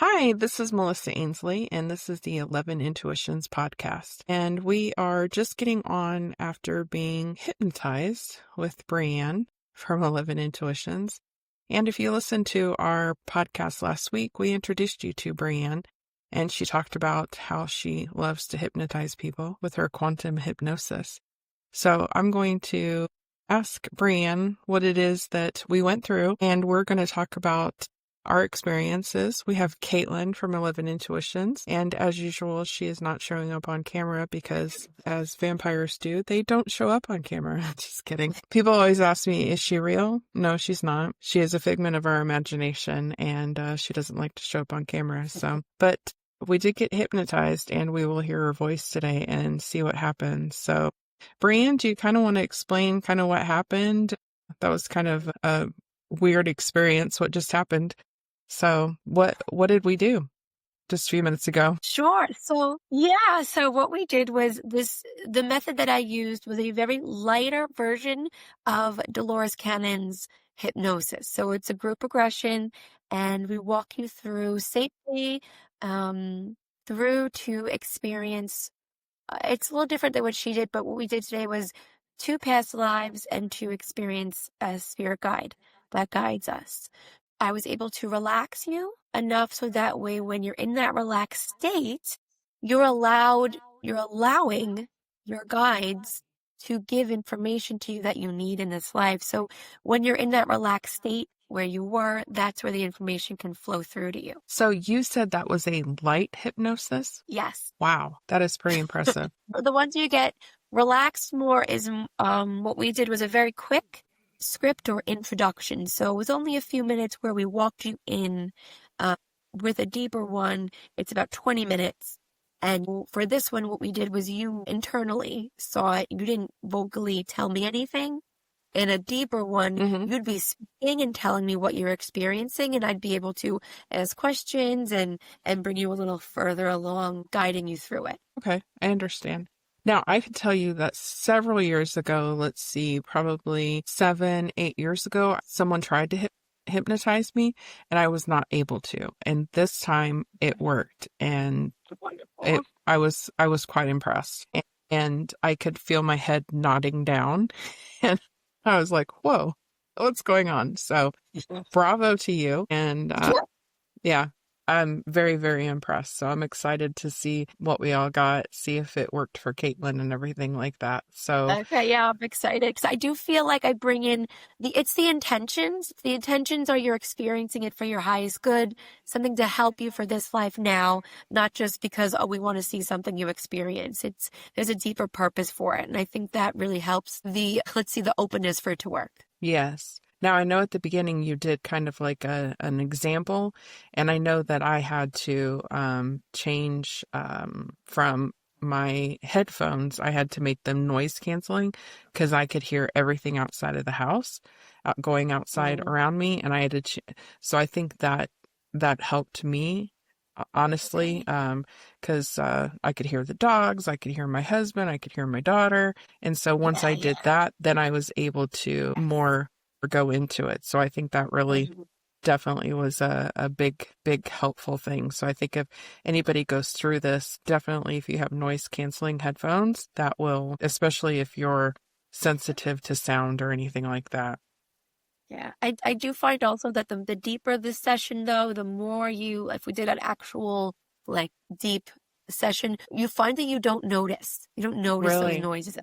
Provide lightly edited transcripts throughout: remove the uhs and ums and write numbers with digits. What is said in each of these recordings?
Hi, this is Melissa Ainsley, and this is the 11 Intuitions podcast. And we are just getting on after being hypnotized with Brienne from 11 Intuitions. And if you listened to our podcast last week, we introduced you to Brienne, and she talked about how she loves to hypnotize people with her quantum hypnosis. So I'm going to ask Brienne what it is that we went through, and we're going to talk about our experiences. We have Kaitlyn from 11 Intuitions, and as usual, she is not showing up on camera because, as vampires do, they don't show up on camera. Just kidding. People always ask me, is she real? No, she's not. She is a figment of our imagination, and she doesn't like to show up on camera. But we did get hypnotized, and we will hear her voice today and see what happens. So, Brienne, do you kind of want to explain kind of what happened? That was kind of a weird experience, what just happened. So what did we do just a few minutes ago? Sure. So what we did was the method that I used was a very lighter version of Dolores Cannon's hypnosis. So it's a group regression, and we walk you through safely, through to experience. It's a little different than what she did, but what we did today was 2 past lives and to experience a spirit guide that guides us. I was able to relax you enough so that way when you're in that relaxed state, you're allowing your guides to give information to you that you need in this life. So when you're in that relaxed state where you were, that's where the information can flow through to you. So you said that was a light hypnosis? Yes. Wow, that is pretty impressive. The ones you get relaxed more is what we did was a very quick script or introduction. So it was only a few minutes where we walked you in. With a deeper one, it's about 20 minutes. And for this one, what we did was you internally saw it. You didn't vocally tell me anything. In a deeper one, you'd be speaking and telling me what you're experiencing, and I'd be able to ask questions and bring you a little further along, guiding you through it. Okay, I understand. Now, I can tell you that several years ago, let's see, probably 7, 8 years ago, someone tried to hypnotize me, and I was not able to. And this time it worked, and I was quite impressed. And I could feel my head nodding down, and I was like, whoa, what's going on? So bravo to you. And yeah, I'm very, very impressed. So I'm excited to see what we all got, see if it worked for Kaitlyn and everything like that. So okay, yeah, I'm excited because I do feel like I bring in the intentions. The intentions are you're experiencing it for your highest good, something to help you for this life now, not just because, we want to see something you experience. There's a deeper purpose for it. And I think that really helps the openness for it to work. Yes. Now, I know at the beginning you did kind of like an example, and I know that I had to change from my headphones. I had to make them noise canceling because I could hear everything outside of the house, going outside around me, and I had to. So I think that helped me, honestly, because I could hear the dogs, I could hear my husband, I could hear my daughter, and so once I did that, then I was able to more go into it. So I think that really definitely was a big helpful thing. So I think if anybody goes through this, definitely if you have noise canceling headphones, that will, especially if you're sensitive to sound or anything like that. Yeah, I do find also that the deeper the session, though, the more if we did an actual like deep session, you find that you don't notice Really? those noises.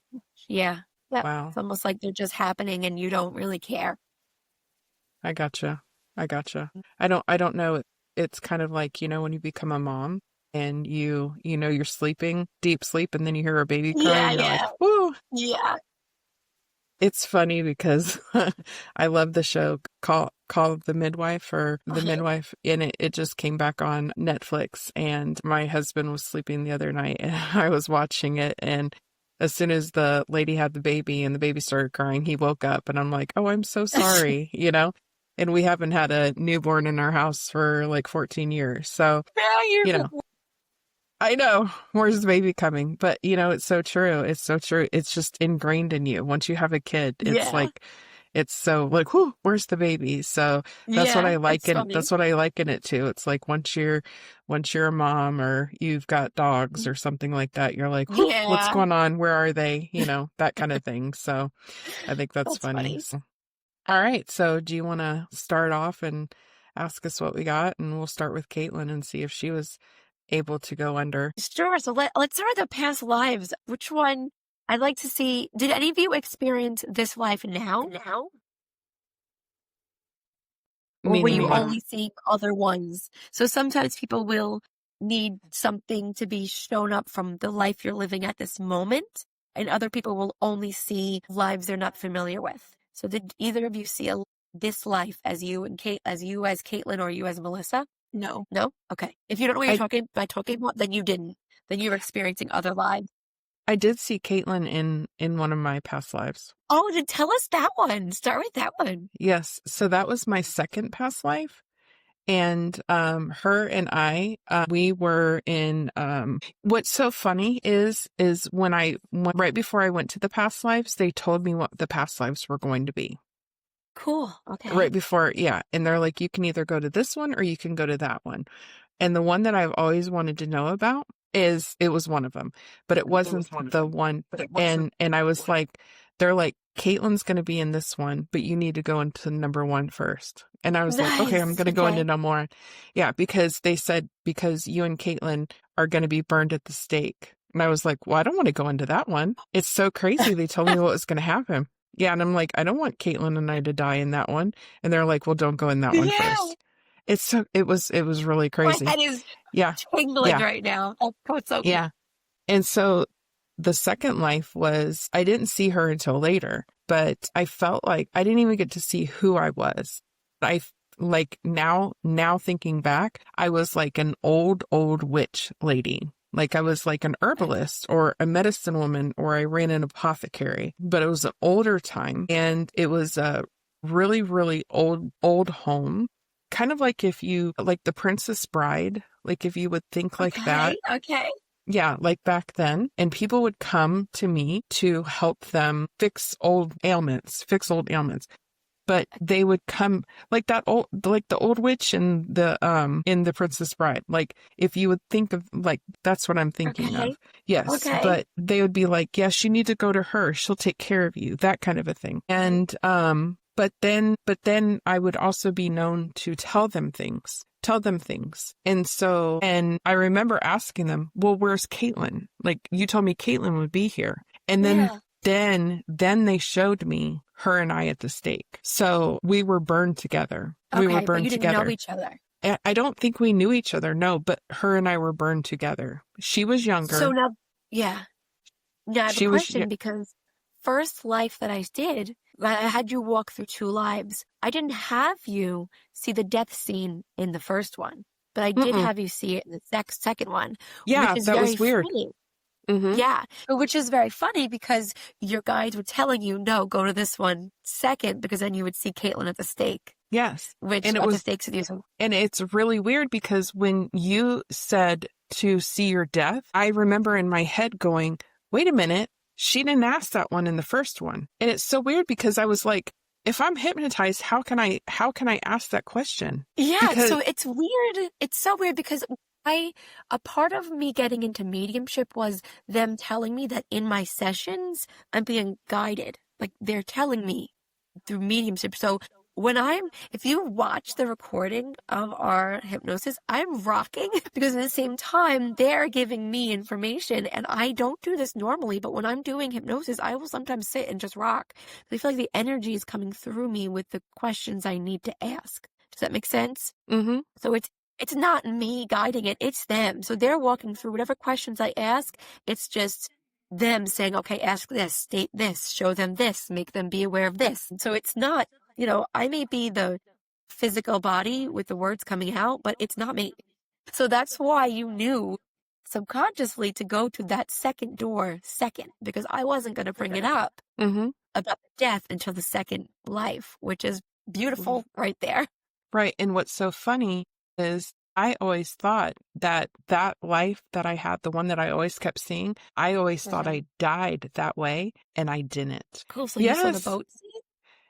Yeah. Yeah. Wow. It's almost like they're just happening and you don't really care. I gotcha. I don't know. It's kind of like, when you become a mom and you're sleeping, deep sleep, and then you hear a baby cry and you're like, woo. Yeah. It's funny because I love the show called The Midwife or The Midwife, and it just came back on Netflix, and my husband was sleeping the other night and I was watching it, and as soon as the lady had the baby and the baby started crying, he woke up, and I'm like, oh, I'm so sorry, and we haven't had a newborn in our house for like 14 years. So, I know, where's the baby coming? But, it's so true. It's so true. It's just ingrained in you. Once you have a kid, it's like, it's so like, whew, where's the baby? So that's what Yeah, I that's liken. funny. That's what I liken it to. It's like once you're a mom or you've got dogs or something like that, you're like, whew, what's Yeah, going on? Where are they? That kind of thing. So I think that's that's funny. funny. So, all right. So do you want to start off and ask us what we got? And we'll start with Kaitlyn and see if she was able to go under. Sure. So let's start with the past lives. Which one I'd like to see? Did any of you experience this life now? Or will you Meaning what? only see other ones? So sometimes people will need something to be shown up from the life you're living at this moment, and other people will only see lives they're not familiar with. So did either of you see this life as you and as Kaitlyn, or you as Melissa? No. No? Okay. If you don't know what I- you're talking about, then you didn't. Then you're experiencing other lives. I did see Kaitlyn in one of my past lives. Oh, then tell us that one. Start with that one. Yes. So that was my second past life. And her and I, we were in. What's so funny is right before I went to the past lives, they told me what the past lives were going to be. Cool. Okay. Right before, yeah. And they're like, you can either go to this one or you can go to that one. And the one that I've always wanted to know about it was one of them, but it wasn't the one. And I was like, they're like, Kaitlyn's going to be in this one, but you need to go into number one first. And I was like, okay, I'm Nice. going to go Okay. into number one. Yeah, because they said, because you and Kaitlyn are going to be burned at the stake. And I was like, well, I don't want to go into that one. It's so crazy. They told me what was going to happen. Yeah. And I'm like, I don't want Kaitlyn and I to die in that one. And they're like, well, don't go in that one Yeah. first. It was really crazy. My head is Yeah. tingling Yeah. right now. Oh, it's so Yeah. And so the second life was, I didn't see her until later, but I felt like I didn't even get to see who I was. I like now thinking back, I was like an old witch lady. Like I was like an herbalist or a medicine woman, or I ran an apothecary, but it was an older time, and it was a really, really old home. Kind of like if you, like the Princess Bride, like if you would think like that. Okay. Yeah, like back then. And people would come to me to help them fix old ailments. But they would come like the old witch in the Princess Bride. Like if you would think of, like, that's what I'm thinking Okay. of. Yes. Okay. But they would be like, yes, you need to go to her. She'll take care of you. That kind of a thing. And but then I would also be known to tell them things. And I remember asking them, well, where's Kaitlyn? Like, you told me Kaitlyn would be here. And then they showed me her and I at the stake. So we were burned together. Okay, We were but burned you didn't together. know each other. I don't think we knew each other, no, but her and I were burned together. She was younger. So now, yeah. Now I have She a was- question, because first life that I did, I had you walk through two lives. I didn't have you see the death scene in the first one, but I did have you see it in the second one. Yeah, which is that was very weird. funny. Mhm. Yeah, which is very funny because your guides were telling you, no, go to this one second, because then you would see Kaitlyn at the stake, Yes. which And it at the was- stakes with you. So And it's really weird because when you said to see your death, I remember in my head going, wait a minute, she didn't ask that one in the first one. And it's so weird because I was like, if I'm hypnotized, how can I ask that question? yeah, Because- so it's weird. It's so weird because a part of me getting into mediumship was them telling me that in my sessions, I'm being guided. Like they're telling me through mediumship. So if you watch the recording of our hypnosis, I'm rocking because at the same time, they're giving me information, and I don't do this normally, but when I'm doing hypnosis, I will sometimes sit and just rock. I feel like the energy is coming through me with the questions I need to ask. Does that make sense? Mhm. So it's not me guiding it, it's them. So they're walking through whatever questions I ask. It's just them saying, okay, ask this, state this, show them this, make them be aware of this. And so it's not, I may be the physical body with the words coming out, but it's not me. So that's why you knew subconsciously to go to that second door second, because I wasn't going to bring it up Mhm. about death until the second life, which is beautiful right there. Right. And what's so funny is I always thought that life that I had, the one that I always kept seeing, I always thought I died that way, and I didn't. Cool. So you saw the Yes. boat scene?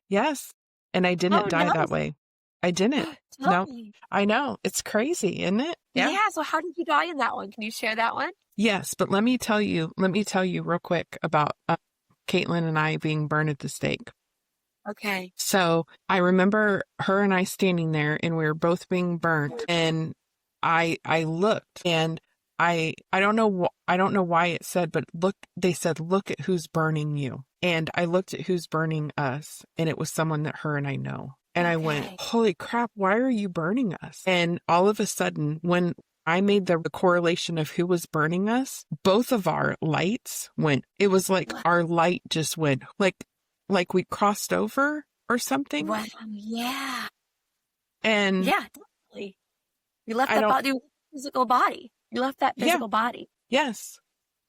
Yes. And I Oh, didn't die that nice. way. I didn't. Tell No, me. I know. It's crazy, isn't it? Yeah. Yeah, so how did you die in that one? Can you share that one? Yes. But let me tell you real quick about Kaitlyn and I being burned at the stake. Okay. So I remember her and I standing there and we were both being burnt, and I looked, and I don't know why it said, but they said, look at who's burning you. And I looked at who's burning us, and it was someone that her and I know. And I went, Okay. holy crap, why are you burning us? And all of a sudden, when I made the correlation of who was burning us, both of our lights went. It was like Wow. our light just went, like we crossed over or something. Wow. Yeah. And Yeah, definitely. You left I that don't, body, physical body. You left that yeah, physical body. yes.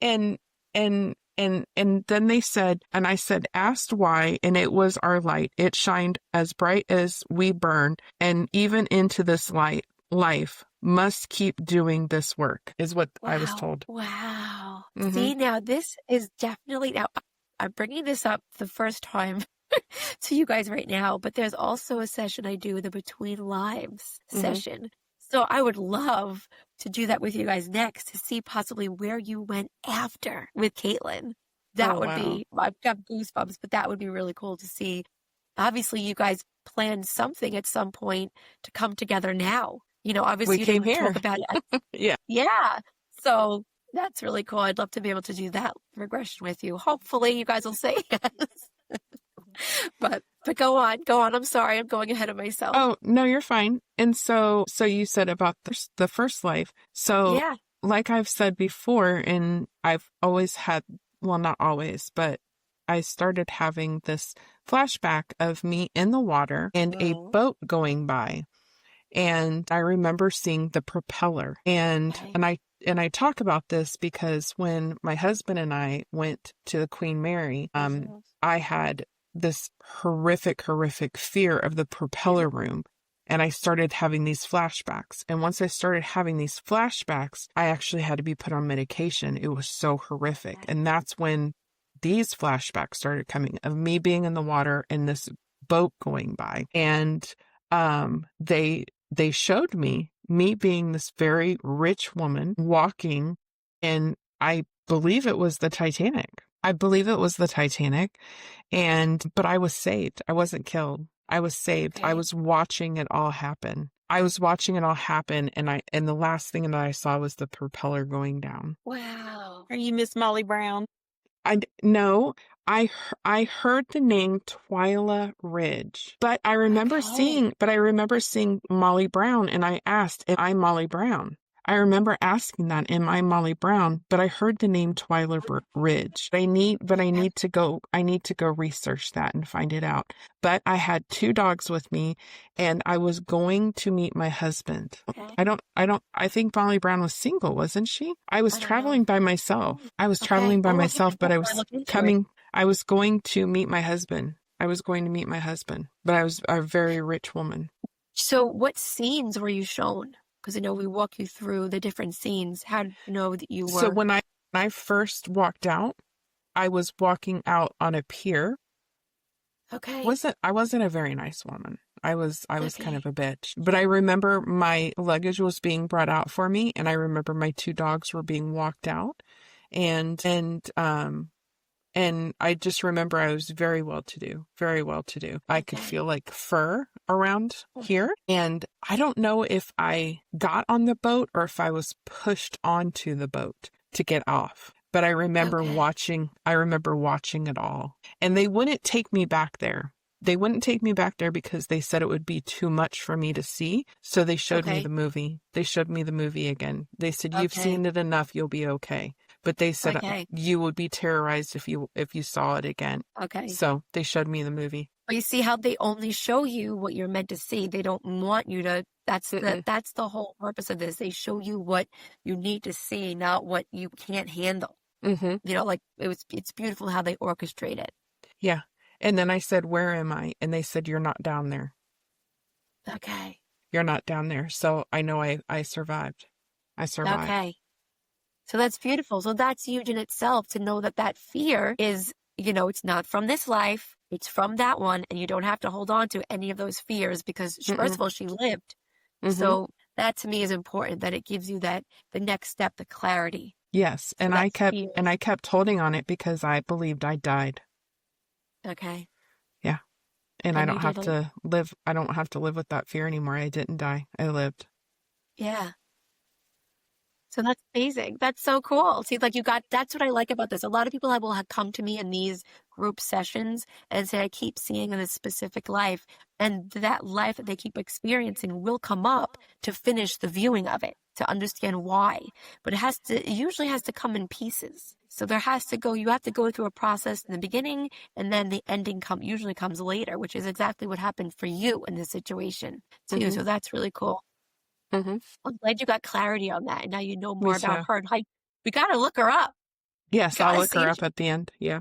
And, and then they said, and I said, asked why, and it was our light. It shined as bright as we burned, and even into this life must keep doing this work, is what I was Wow. told. Wow. Mm-hmm. See, now this is definitely, now I'm bringing this up the first time to you guys right now, but there's also a session I do, the Between Lives session. So I would love to do that with you guys next to see possibly where you went after with Kaitlyn. That Oh, would wow. be, I've got goosebumps, but that would be really cool to see. Obviously, you guys planned something at some point to come together now. You know, obviously We you came didn't here. talk about it. Yeah. Yeah. So that's really cool. I'd love to be able to do that regression with you. Hopefully you guys will say yes. But go on. I'm sorry. I'm going ahead of myself. Oh, no, you're fine. And so you said about the first life. So Yeah. like I've said before, and I've always had, well, not always, but I started having this flashback of me in the water and a boat going by. And I remember seeing the propeller, and I talk about this because when my husband and I went to the Queen Mary, I had this horrific fear of the propeller room. And I started having these flashbacks. And once I started having these flashbacks, I actually had to be put on medication. It was so horrific. And that's when these flashbacks started coming of me being in the water and this boat going by. And they showed me being this very rich woman walking, and I believe it was the Titanic. But I was saved. I wasn't killed. I was saved. Okay. I was watching it all happen. And the last thing that I saw was the propeller going down. Wow. Are you Miss Molly Brown? No, I heard the name Twyla Ridge, but I remember seeing Molly Brown, and I asked, "Am I Molly Brown?" I remember asking that, "Am I Molly Brown?" But I heard the name Twyla Ridge. I need to go research that and find it out. But I had 2 dogs with me, and I was going to meet my husband. Okay. I think Molly Brown was single, wasn't she? I was traveling by myself. But I was going to meet my husband. But I was a very rich woman. So what scenes were you shown? Because I know we walk you through the different scenes. How did you know that you were? So when I first walked out, I was walking out on a pier. Okay. I wasn't a very nice woman. I was kind of a bitch. But I remember my luggage was being brought out for me, and I remember my 2 dogs were being walked out, and I just remember I was very well to do. I could feel like fur around here. And I don't know if I got on the boat or if I was pushed onto the boat to get off. But I remember watching it all. And they wouldn't take me back there. Because they said it would be too much for me to see. So they showed me the movie. They showed me the movie again. They said, "You've seen it enough. You'll be okay." But they said you would be terrorized if you saw it again. Okay. So they showed me the movie. Well, you see how they only show you what you're meant to see. They don't want you to. That's the whole purpose of this. They show you what you need to see, not what you can't handle. Mm-hmm. You know, like it's beautiful how they orchestrate it. Yeah. And then I said, "Where am I?" And they said, "You're not down there." Okay. You're not down there. So I know I survived. Okay. So that's beautiful. So that's huge in itself to know that fear is it's not from this life, it's from that one, and you don't have to hold on to any of those fears because first of all, she lived. So that to me is important, that it gives you the next step, the clarity. Yes, So and that's fear. I kept holding on it because I believed I died. Okay. Yeah. And I And you don't did have to live with that fear anymore. I didn't die. I lived. yeah. So that's amazing. That's so cool. See, like that's what I like about this. A lot of people will have come to me in these group sessions and say, I keep seeing this specific life, and that life that they keep experiencing will come up to finish the viewing of it, to understand why. But it usually has to come in pieces. So you have to go through a process in the beginning, and then the ending usually comes later, which is exactly what happened for you in this situation too. So that's really cool. Mm-hmm. I'm glad you got clarity on that, and now you know Me more about too. her. And we gotta look her up. Yes, I'll Gotta look see her if up at the end. Yeah.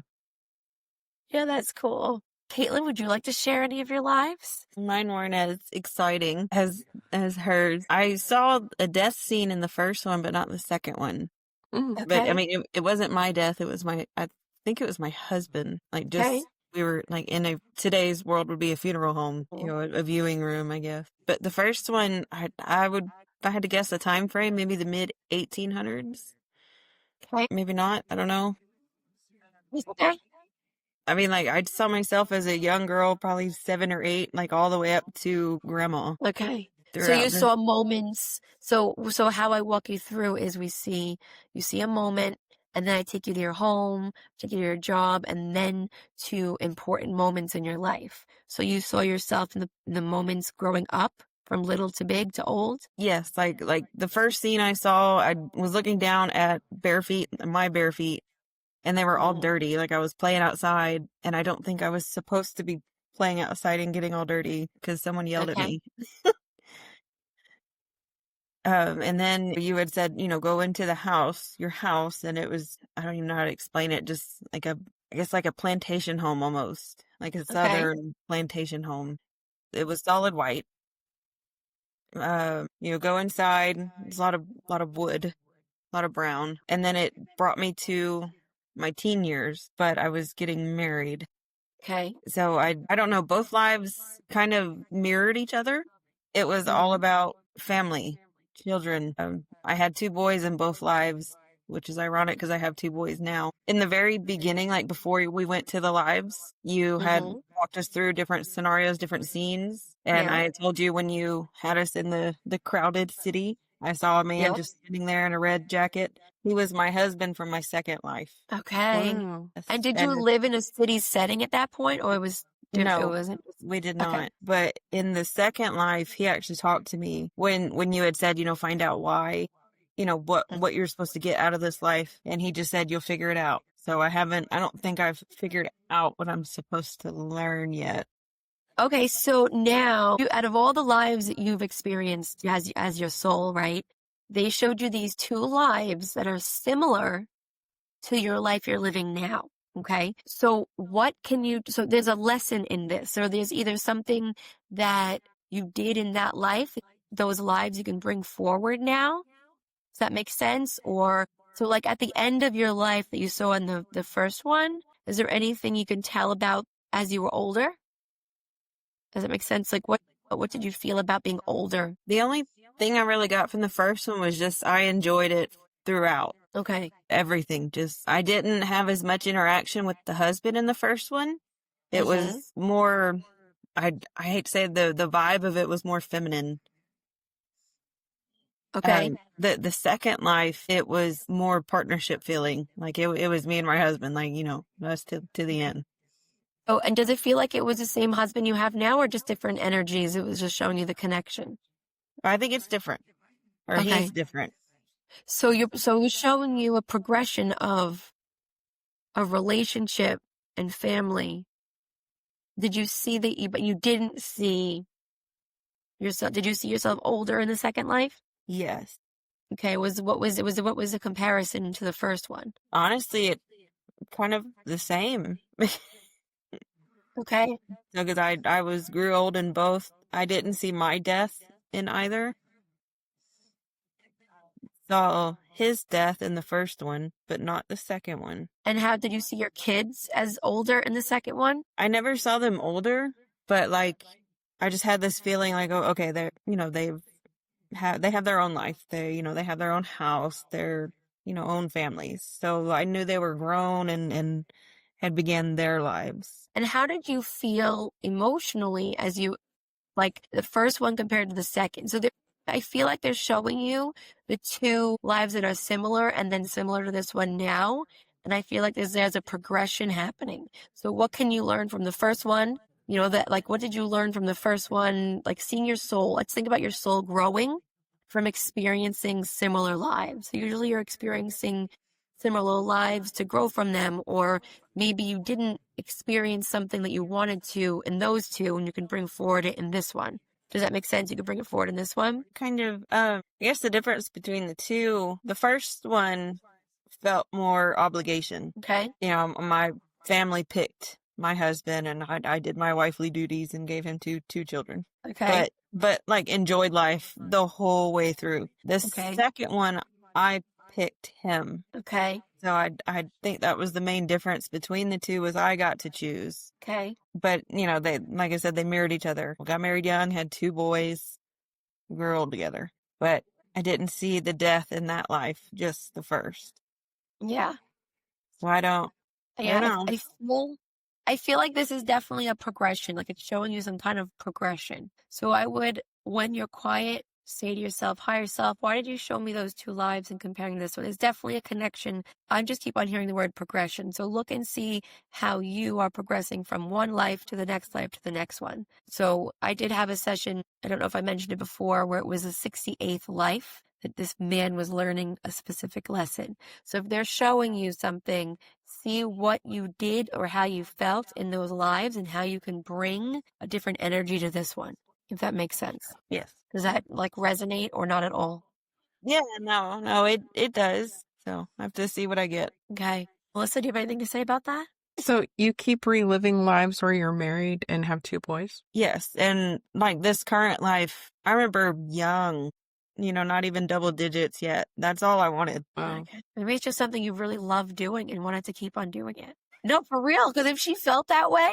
yeah, that's cool. Kaitlyn, would you like to share any of your lives? Mine weren't as exciting as hers. I saw a death scene in the first one, but not the second one. Mm. But I Okay. mean, it wasn't my death. It was I think it was my husband. Like Okay. we were like today's world would be a funeral home, a viewing room, I guess. But the first one, if I had to guess the time frame, maybe the mid 1800s. Okay. Maybe not. I don't know. Okay. I mean, like, I saw myself as a young girl, probably 7 or 8, like all the way up to grandma Okay. So you throughout the. saw moments. So how I walk you through is you see a moment, and then I take you to your home, take you to your job, and then to important moments in your life. So you saw yourself in the moments growing up, from little to big to old. Yes, like the first scene I saw, I was looking down at my bare feet, and they were all dirty. Like I was playing outside, and I don't think I was supposed to be playing outside and getting all dirty because someone yelled at Okay. me. And then you had said, go into your house, and it was, I don't even know how to explain it, just like I guess like a plantation home almost, like a Okay. southern plantation home. It was solid white. Go inside. There's a lot of wood, a lot of brown, and then it brought me to my teen years, but I was getting married. Okay. So I don't know. Both lives kind of mirrored each other. It was all about family, children. I had 2 boys in both lives, which is ironic because I have 2 boys now. In the very beginning, like before we went to the lives, you had walked us through different scenarios, different scenes. And Yeah. I told you when you had us in the crowded city, I saw a man Yep. just sitting there in a red jacket. He was my husband from my second life. Okay. Wow. And did you live in a city setting at that point, or it was different? It No, wasn't. we did Okay. not. But in the second life, he actually talked to me when you had said, find out why, what you're supposed to get out of this life. And he just said, you'll figure it out. So I don't think I've figured out what I'm supposed to learn yet. Okay, so now, out of all the lives that you've experienced as your soul, right? They showed you these 2 lives that are similar to your life you're living now. Okay, so so there's a lesson in this, or there's either something that you did in that life, those lives you can bring forward now. Does that make sense? Or so, like at the end of your life that you saw in the first one, is there anything you can tell about as you were older? Does it make sense? Like what did you feel about being older? The only thing I really got from the first one was just I enjoyed it throughout. Okay. Everything. Just I didn't have as much interaction with the husband in the first one. It was more, I hate to say the vibe of it was more feminine. Okay. The second life, it was more partnership feeling. Like it was me and my husband, like, us to the end. Oh, and does it feel like it was the same husband you have now, or just different energies? It was just showing you the connection. I think it's different, or Okay. he's different. So it's showing you a progression of a relationship and family. Did you see but you didn't see yourself? Did you see yourself older in the second life? Yes. Okay. What was the comparison to the first one? Honestly, it kind of the same. Okay. Because I grew old in both. I didn't see my death in either. saw his death in the first one, but not the second one. And how did you see your kids as older in the second one? I never saw them older, but like I just had this feeling like, oh, okay, they're, they have their own life. They have their own house, their, own families. So I knew they were grown and had began their lives. And how did you feel emotionally as you, like the first one compared to the second? So I feel like they're showing you the two lives that are similar and then similar to this one now. And I feel like there's a progression happening. So what can you learn from the first one? What did you learn from the first one? Like seeing your soul. Let's think about your soul growing from experiencing similar lives. So usually you're experiencing similar lives to grow from them, or maybe you didn't experience something that you wanted to in those two and you can bring forward it in this one. Does that make sense? You could bring it forward in this one? Kind of, I guess the difference between the two, the first one felt more obligation. Okay. My family picked my husband and I did my wifely duties and gave him two children. Okay. But like enjoyed life the whole way through. The second one, I picked him. Okay. So I think that was the main difference between the two was I got to choose. Okay. But, they, like I said, they mirrored each other. We got married young, had 2 boys, we grew old together. But I didn't see the death in that life, just the first. Yeah. So I don't know. I feel like this is definitely a progression. Like it's showing you some kind of progression. So I would, when you're quiet, say to yourself, higher self, why did you show me those two lives and comparing this one? It's definitely a connection. I just keep on hearing the word progression. So look and see how you are progressing from one life to the next life to the next one. So I did have a session, I don't know if I mentioned it before, where it was a 68th life that this man was learning a specific lesson. So if they're showing you something, see what you did or how you felt in those lives and how you can bring a different energy to this one, if that makes sense. Yes. Does that resonate or not at all? Yeah, no, it does. So I have to see what I get. Okay. Melissa, do you have anything to say about that? So you keep reliving lives where you're married and have 2 boys? Yes. And like this current life, I remember young, not even double digits yet. That's all I wanted. Wow. Okay. Maybe it's just something you really love doing and wanted to keep on doing it. No, for real. Because if she felt that way,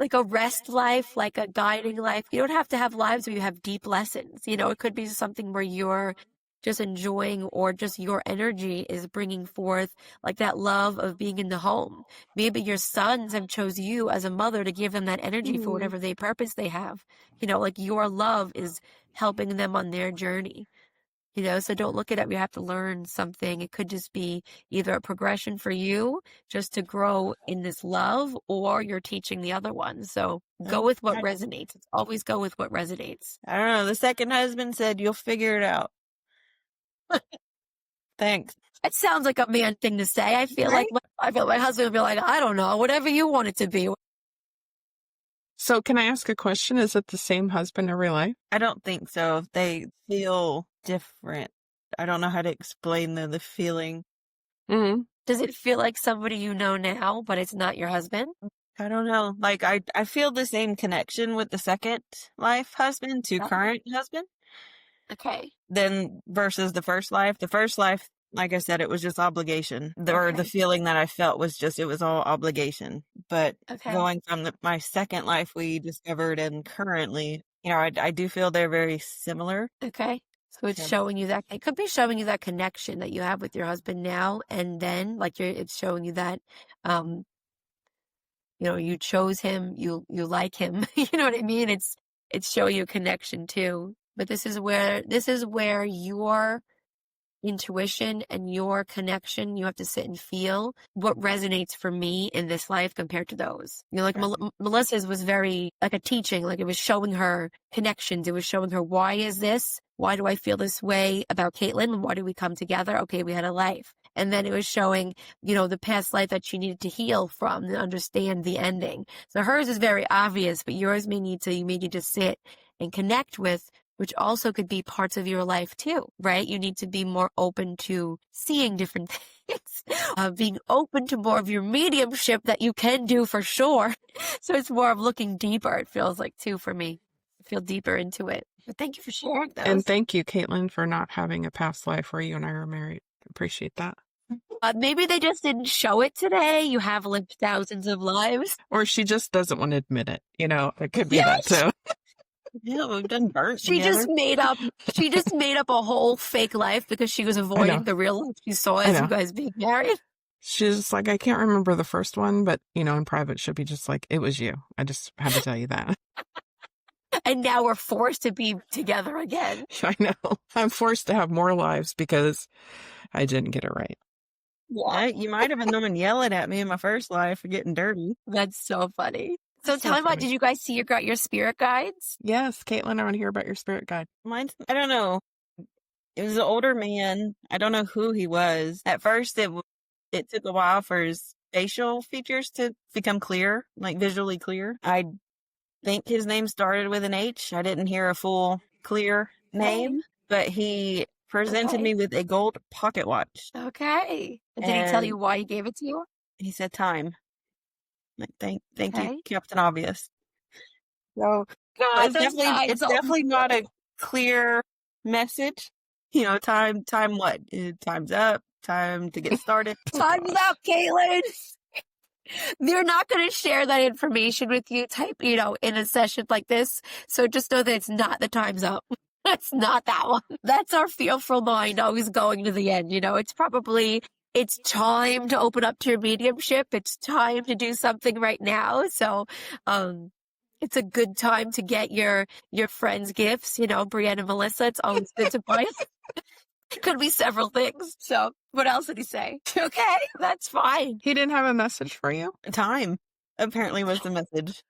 like a rest life, like a guiding life, you don't have to have lives where you have deep lessons. It could be something where you're just enjoying or just your energy is bringing forth like that love of being in the home. Maybe your sons have chose you as a mother to give them that energy for whatever purpose they have. Like your love is helping them on their journey. So don't look at it. You have to learn something. It could just be either a progression for you just to grow in this love, or you're teaching the other one. So go with what resonates. Always go with what resonates. I don't know. The second husband said, you'll figure it out. Thanks. It sounds like a man thing to say. I feel like my husband would be like, I don't know, whatever you want it to be. So can I ask a question? Is it the same husband every life? I don't think so. They feel different. I don't know how to explain the feeling. Mm-hmm. Does it feel like somebody you know now, but it's not your husband? I don't know. Like I feel the same connection with the second life husband to current husband. Okay. Then versus the first life. The first life, like I said, it was just obligation. Or the feeling that I felt was just, it was all obligation. But going from my second life we discovered and currently, I do feel they're very similar. Okay. So it's showing you that, it could be showing you that connection that you have with your husband now. And then it's showing you that, you chose him, you like him, you know what I mean? It's showing you a connection too. But this is where your intuition and your connection, you have to sit and feel what resonates for me in this life compared to those. Melissa's was very like a teaching, like it was showing her connections. It was showing her, why is this? Why do I feel this way about Kaitlyn? Why do we come together? Okay, we had a life. And then it was showing, the past life that she needed to heal from and understand the ending. So hers is very obvious, but yours may need to sit and connect with, which also could be parts of your life too, right? You need to be more open to seeing different things, being open to more of your mediumship that you can do for sure. So it's more of looking deeper, it feels like too for me. I feel deeper into it. But thank you for sharing those. And thank you, Kaitlyn, for not having a past life where you and I were married. Appreciate that. Maybe they just didn't show it today. You have lived thousands of lives. Or she just doesn't want to admit it. It could be that too. Yeah, we've done birth She together. She just made up a whole fake life because she was avoiding the real life she saw as you guys being married. She's just like, I can't remember the first one, but, in private, she'll be just like, it was you. I just had to tell you that. And now we're forced to be together again. I know. I'm forced to have more lives because I didn't get it right. Yeah, you might have been the one yelling at me in my first life for getting dirty. That's so funny. So tell me about, did you guys see your spirit guides? Yes, Kaitlyn, I want to hear about your spirit guide. Mine, I don't know. It was an older man. I don't know who he was. At first, it took a while for his facial features to become clear, like visually clear. I think his name started with an H. I didn't hear a full clear name, but he presented me with a gold pocket watch. Okay. Did he tell you why he gave it to you? He said time. Like, thank you, Captain Obvious. So, it's definitely not a clear message. Time what? Time's up. Time to get started. Time's up, Kaitlyn. They're not going to share that information with you in a session like this. So just know that it's not the time's up. That's not that one. That's our fearful mind always going to the end. It's time to open up to your mediumship. It's time to do something right now. So, it's a good time to get your friends' gifts, Brienne and Melissa. It's always good to buy. Could be several things. So what else did he say? Okay, that's fine. He didn't have a message for you? Time apparently was the message.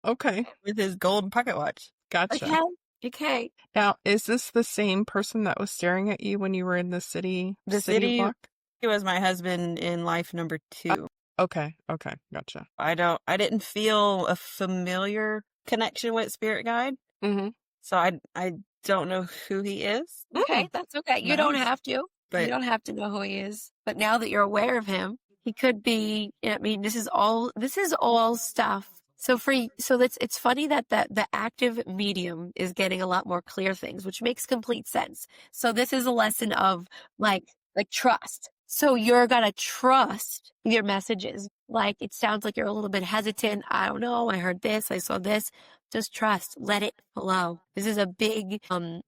Okay. With his gold pocket watch. Gotcha. Okay. Now, is this the same person that was staring at you when you were in the city block? He was my husband in life number 2. Okay. Gotcha. I didn't feel a familiar connection with Spirit Guide. Mm-hmm. So I don't know who he is. Okay, that's okay. You don't have to. You don't have to know who he is. But now that you're aware of him, he could be, this is all stuff. It's funny that the active medium is getting a lot more clear things, which makes complete sense. So this is a lesson of like trust. So you're gonna trust your messages. Like, it sounds like you're a little bit hesitant. I don't know. I heard this. I saw this. Just trust. Let it flow. This is a big thing,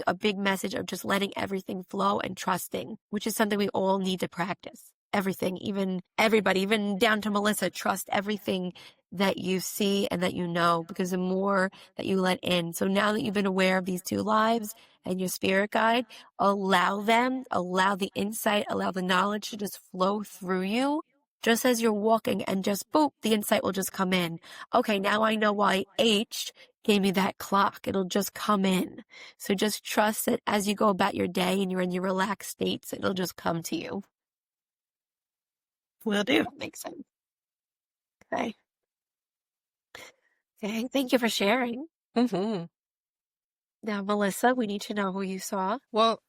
a big message of just letting everything flow and trusting, which is something we all need to practice. Everything, even everybody, even down to Melissa, trust everything that you see and that you know, because the more that you let in. So now that you've been aware of these 2 lives and your spirit guide, allow the insight, allow the knowledge to just flow through you, just as you're walking, and just boop, the insight will just come in. Okay, now I know why H gave me that clock. It'll just come in. So just trust that as you go about your day and you're in your relaxed states, it'll just come to you. Will do. That makes sense. Okay. Thank you for sharing. Mm-hmm. Now, Melissa, we need to know who you saw. Well,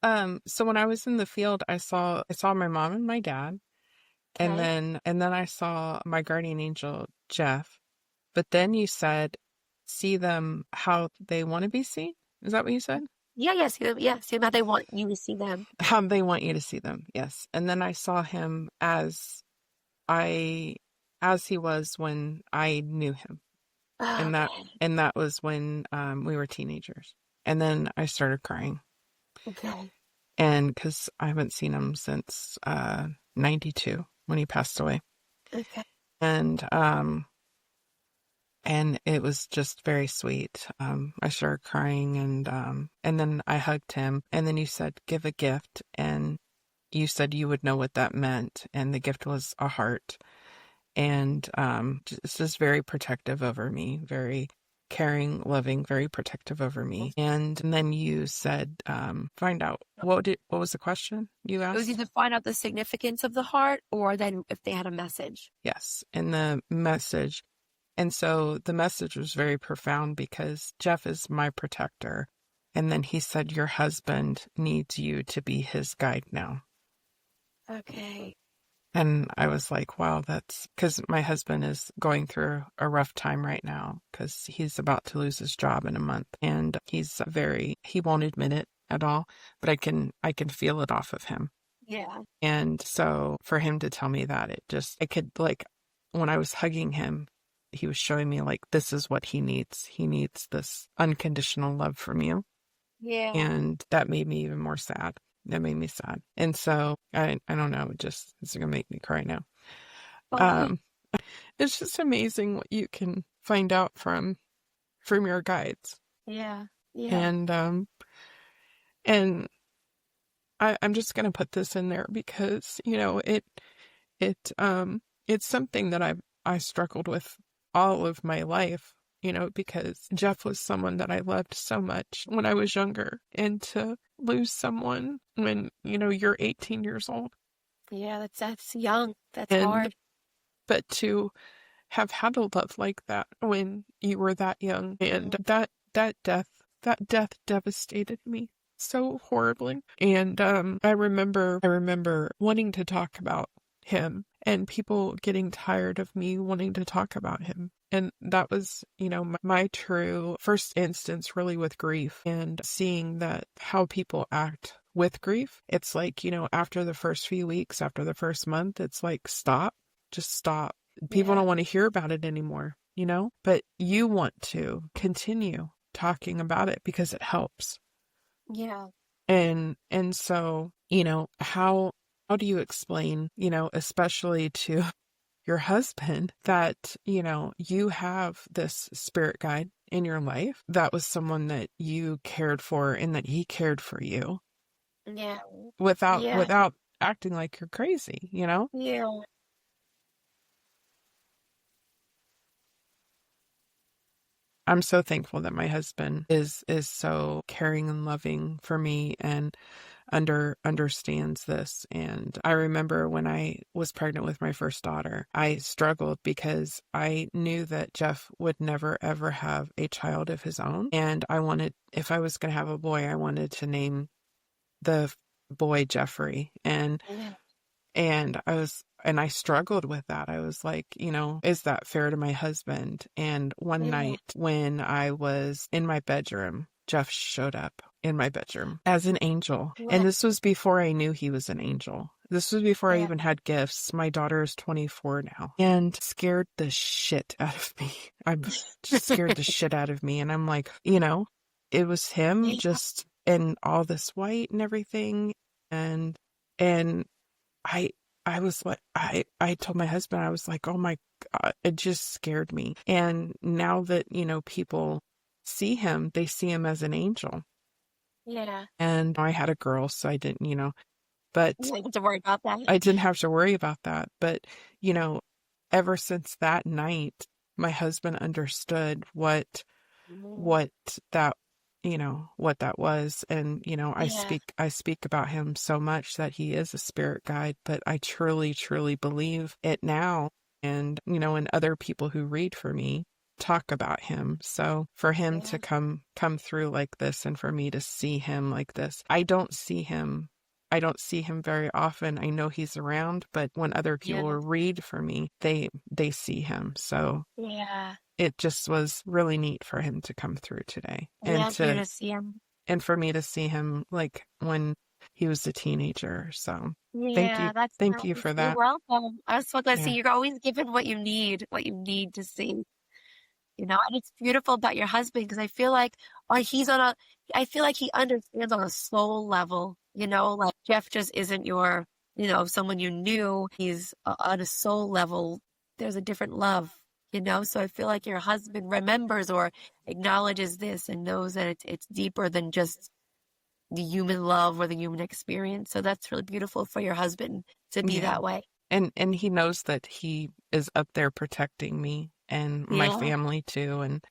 so when I was in the field, I saw my mom and my dad, and then I saw my guardian angel, Jeff. But then you said, see them how they want to be seen. Is that what you said? Yeah, see them how they want you to see them. How they want you to see them, yes. And then I saw him as he was when I knew him. And that was when we were teenagers. And then I started crying. Okay. And because I haven't seen him since 92 when he passed away. Okay. And it was just very sweet. I started crying, and then I hugged him. And then you said, give a gift. And you said you would know what that meant. And the gift was a heart. And just very protective over me, very caring, loving, very protective over me. And then you said, find out. What was the question you asked? It was either find out the significance of the heart, or then if they had a message. Yes, in the message. And so the message was very profound because Jeff is my protector. And then he said, your husband needs you to be his guide now. Okay. And I was like, wow, that's because my husband is going through a rough time right now because he's about to lose his job in a month. And he won't admit it at all, but I can feel it off of him. Yeah. And so for him to tell me that, I could like, when I was hugging him, he was showing me like, this is what he needs. He needs this unconditional love from you. Yeah. And that made me even more sad. That made me sad. And so I don't know, it's gonna make me cry now. Oh, It's just amazing what you can find out from your guides. yeah. Yeah. And I'm just gonna put this in there because, it's something that I struggled with all of my life, because Jeff was someone that I loved so much when I was younger, and to lose someone when, you're 18 years old, Yeah, that's young. That's and hard. but to have had a love like that when you were that young, and that death devastated me so horribly. And I remember wanting to talk about him and people getting tired of me wanting to talk about him. And that was, my true first instance really with grief, and seeing that how people act with grief. It's like, after the first few weeks, after the first month, it's like, stop, just stop. People Yeah. don't want to hear about it anymore, but you want to continue talking about it because it helps. Yeah. And so, how do you explain, especially to your husband, that, you have this spirit guide in your life that was someone that you cared for and that he cared for you Yeah. without Yeah. acting like you're crazy, Yeah. I'm so thankful that my husband is so caring and loving for me and understands this. And I remember when I was pregnant with my first daughter, I struggled because I knew that Jeff would never ever have a child of his own. And if I was going to have a boy, I wanted to name the boy Jeffrey. Yeah. And I struggled with that. I was like, is that fair to my husband? And one Yeah. night when I was in my bedroom, Jeff showed up in my bedroom as an angel. Yeah. And this was before I knew he was an angel. This was before I Yeah. even had gifts. My daughter is 24 now, and scared the shit out of me. I'm just scared the shit out of me. And I'm like, it was him Yeah. just in all this white and everything. And I was like, I told my husband, I was like, oh my God, it just scared me. And now that, people see him, they see him as an angel. Yeah. And I had a girl, so I didn't, but You don't have to worry about that. I didn't have to worry about that. But, ever since that night, my husband understood what that what that was. And Yeah. I speak about him so much that he is a spirit guide, but I truly believe it now. And and other people who read for me talk about him. So for him Yeah. to come through like this, and for me to see him like this, I don't see him very often. I know he's around, but when other Yeah. people read for me, they see him. So Yeah. it just was really neat for him to come through today, Yeah. Here to see him. and for me to see him like when he was a teenager. So Yeah, that's thank you nice. for You're that. welcome. I was so glad to see Yeah. you're always given what you need to see. And it's beautiful about your husband because I feel like he understands on a soul level, like Jeff just isn't someone you knew. He's on a soul level. There's a different love, so I feel like your husband remembers or acknowledges this and knows that it's deeper than just the human love or the human experience. So that's really beautiful for your husband to be Yeah. that way. And he knows that he is up there protecting me and my Yeah. family too. And,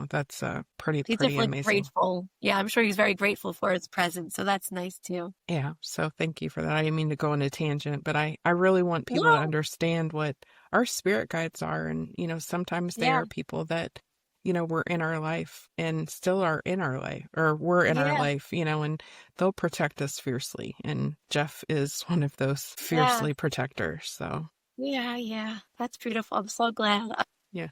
that's He's pretty definitely amazing. grateful. Yeah, I'm sure he's very grateful for his presence. So that's nice too. Yeah. So thank you for that. I didn't mean to go on a tangent, but I really want people to No. understand what our spirit guides are. And, sometimes they Yeah. are people that were in our life and still are in our life, or were in our Yeah, life, and they'll protect us fiercely. And Jeff is one of those yeah, fiercely protectors. So, yeah, yeah. That's beautiful. I'm so glad. yeah.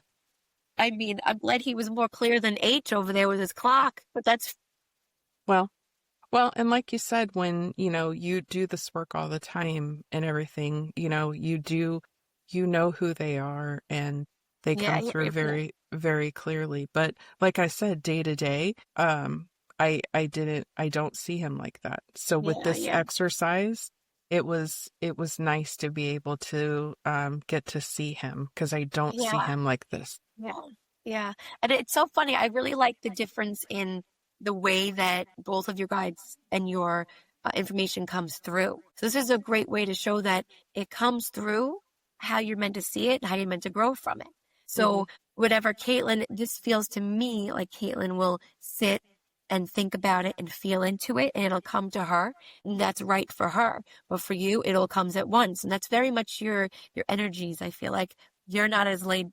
I mean, I'm glad he was more clear than H over there with his clock, but that's, Well, well, and like you said, when, you do this work all the time and everything, you know who they are and they yeah, come you're through able to, very, very clearly. But like I said, day to day, I don't see him like that. So with yeah, this yeah, exercise, it was nice to be able to get to see him because I don't see yeah. him like this. Yeah, yeah. And it's so funny. I really like the difference in the way that both of your guides and your information comes through. So this is a great way to show that it comes through how you're meant to see it, how you're meant to grow from it. Hmm. So whatever Kaitlyn, this feels to me like Kaitlyn will sit and think about it and feel into it, and it'll come to her, and that's right for her. But for you, it'll comes at once, and that's very much your energies. I feel like you're not as laid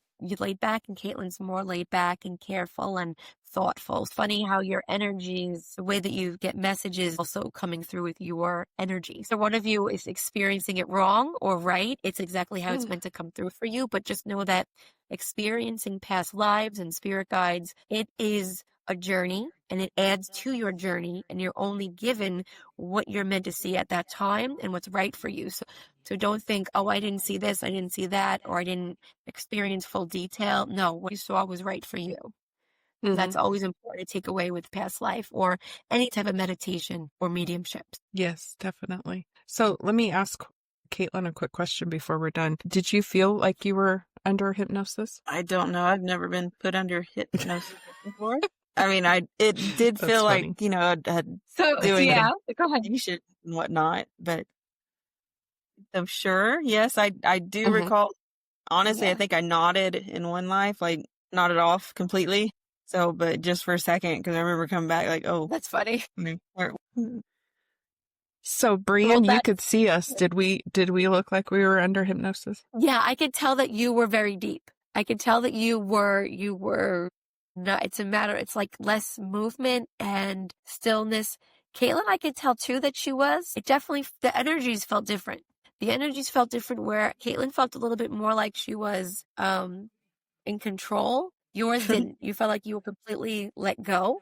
back, and Kaitlyn's more laid back and careful and thoughtful. It's funny how your energies, the way that you get messages also coming through with your energy. So one of you is experiencing it wrong or right. It's exactly how it's meant to come through for you. But just know that experiencing past lives and spirit guides, it is a journey and it adds to your journey, and you're only given what you're meant to see at that time and what's right for you. So don't think, oh, I didn't see this, I didn't see that, or I didn't experience full detail. No, what you saw was right for you. Hmm. That's always important to take away with past life or any type of meditation or mediumship. Yes, definitely. So let me ask Kaitlyn a quick question before we're done. Did you feel like you were under hypnosis? I don't know. I've never been put under hypnosis before. I mean, it did That's feel like, funny. I had So doing yeah, go ahead. meditation and whatnot, but I'm sure. Yes, I do Hmm. recall. Honestly, I Yeah, think I nodded in one life, like nodded off completely. So, but just for a second, because I remember coming back like, oh, that's funny. where, So, Well, Brienne, you that's could see us. Did we look like we were under hypnosis? yeah, I could tell that you were very deep. I could tell that you were not, it's like less movement and stillness. Kaitlyn, I could tell too that she was. It definitely, the energies felt different. The energies felt different where Kaitlyn felt a little bit more like she was, in control. Yours didn't. You felt like you were completely let go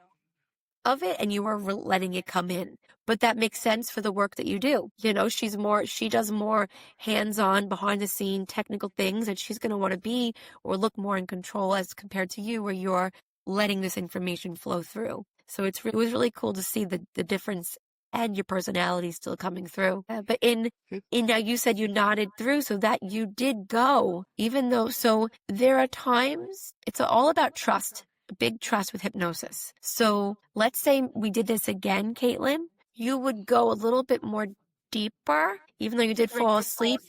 of it and you were letting it come in. But that makes sense for the work that you do. She does more hands-on, behind the scene technical things, and she's going to want to be or look more in control as compared to you where you're letting this information flow through. So it was really cool to see the difference and your personality still coming through. But in now you said you nodded through, so that you did go, even though, so there are times it's all about trust, big trust with hypnosis. So let's say we did this again, Kaitlyn, you would go a little bit more deeper, even though you did fall asleep.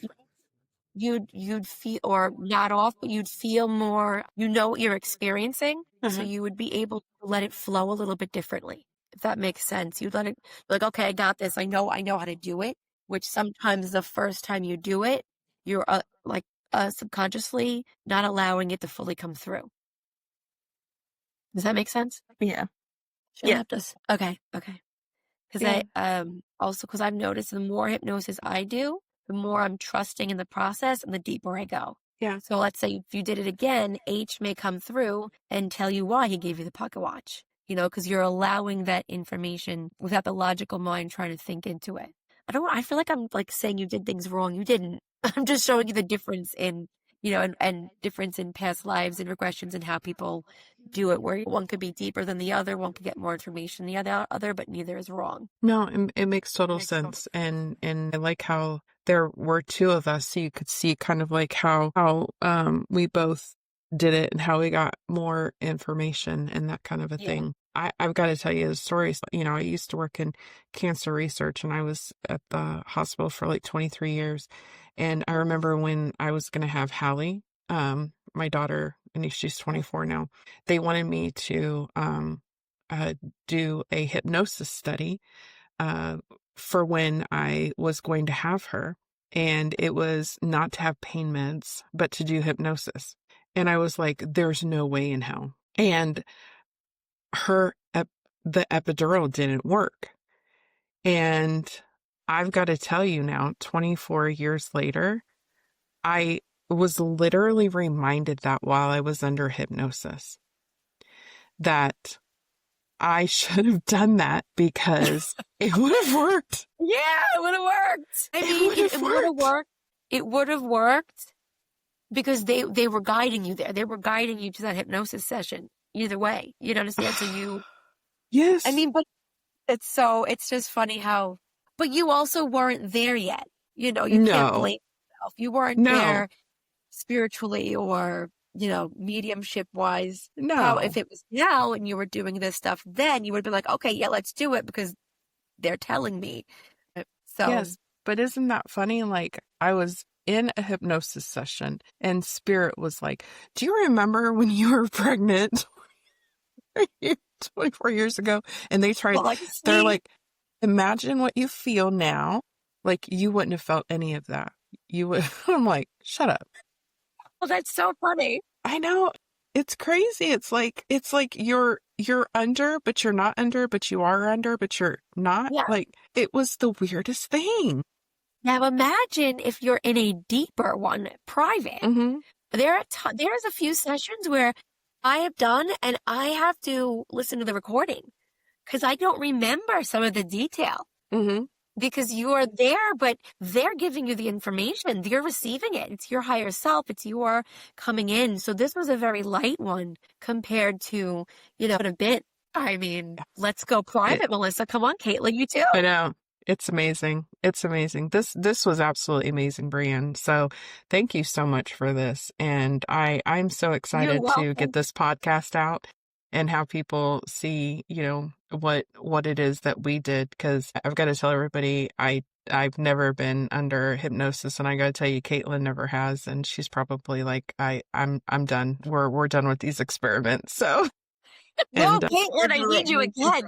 You'd feel, or not off, but you'd feel more, what you're experiencing. So Mhm. you would be able to let it flow a little bit differently, if that makes sense. You'd let it, like, okay, I got this. I know how to do it, which sometimes the first time you do it, you're subconsciously not allowing it to fully come through. Does that make sense? Yeah, She'll yeah, have to. Okay, okay. Because yeah. because I've noticed the more hypnosis I do, the more I'm trusting in the process and the deeper I go. Yeah. So let's say if you did it again, H may come through and tell you why he gave you the pocket watch. Because you're allowing that information without the logical mind trying to think into it. I feel like I'm like saying you did things wrong. You didn't. I'm just showing you the difference in, and difference in past lives and regressions and how people do it, where one could be deeper than the other, one could get more information than the other, but neither is wrong. No, it makes total sense. And I like how there were two of us, so you could see kind of like how we both did it and how we got more information and that kind of a Yeah. thing. I've got to tell you the stories. I used to work in cancer research and I was at the hospital for like 23 years. And I remember when I was going to have Hallie, my daughter, and she's 24 now, they wanted me to uh, do a hypnosis study uh, for when I was going to have her. And it was not to have pain meds, but to do hypnosis. And I was like, there's no way in hell And the epidural didn't work. And I've got to tell you now, 24 years later, I was literally reminded that while I was under hypnosis, that I should have done that because it would have worked. Yeah, it would have worked. I mean, it would have worked. It would have worked because they were guiding you there. They were guiding you to that hypnosis session. Either way, you understand? So you, Yes. I mean, but it's just funny how, but you also weren't there yet. You know, you can't blame yourself. You weren't there spiritually or, you know, mediumship wise. No. How, if it was now and you were doing this stuff, then you would have been like, okay, yeah, let's do it because they're telling me. So, yes, but isn't that funny? Like, I was in a hypnosis session and spirit was like, do you remember when you were pregnant 24 years ago? And they're like, imagine what you feel now. Like, you wouldn't have felt any of that. You would. I'm like, shut up. Well, that's so funny. I know. It's crazy. It's like you're under, but you're not under, but you are under, but you're not. Yeah. Like, it was the weirdest thing. Now imagine if you're in a deeper one, private. Mm-hmm. There's a few sessions where I have done and I have to listen to the recording because I don't remember some of the detail. Mm-hmm. Because you are there, but they're giving you the information. You're receiving it. It's your higher self. It's your coming in. So this was a very light one compared to, you know, what a bit. I mean, let's go private, Melissa. Come on, Kaitlyn, you too. I know. It's amazing. It's amazing. This was absolutely amazing, Brienne. So thank you so much for this. And I'm so excited to get this podcast out and have people see, you know, what it is that we did. Because I've got to tell everybody, I've never been under hypnosis, and I got to tell you, Kaitlyn never has, and she's probably like, I'm done. We're done with these experiments. So, no, Kaitlyn, I need you again.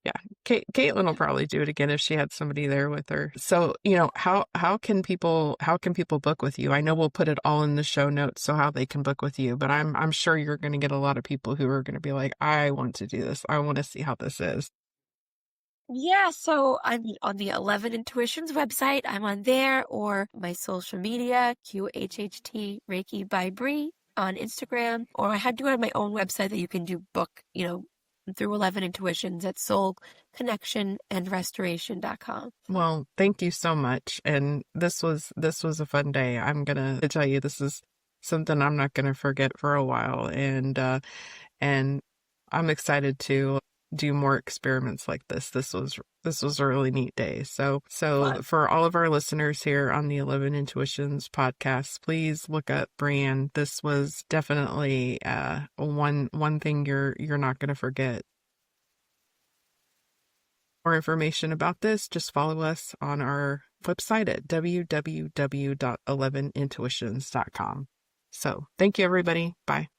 Yeah, Kaitlyn will probably do it again if she had somebody there with her. So, you know, how can people book with you? I know we'll put it all in the show notes, so how they can book with you. But I'm sure you're going to get a lot of people who are going to be like, I want to do this. I want to see how this is. Yeah, so I'm on the 11 Intuitions website. I'm on there, or my social media, QHHT Reiki by Brie on Instagram, or I had to go on my own website that you can do book, you know, through 11 Intuitions at soulconnectionandrestoration.com. Well, thank you so much. And this was a fun day. I'm going to tell you, this is something I'm not going to forget for a while. And I'm excited to do more experiments like this. This was a really neat day. So for all of our listeners here on the 11 Intuitions podcast, please look up Brienne. This was definitely one thing you're not going to forget. More information about this, just follow us on our website at www.11intuitions.com. So thank you, everybody. Bye.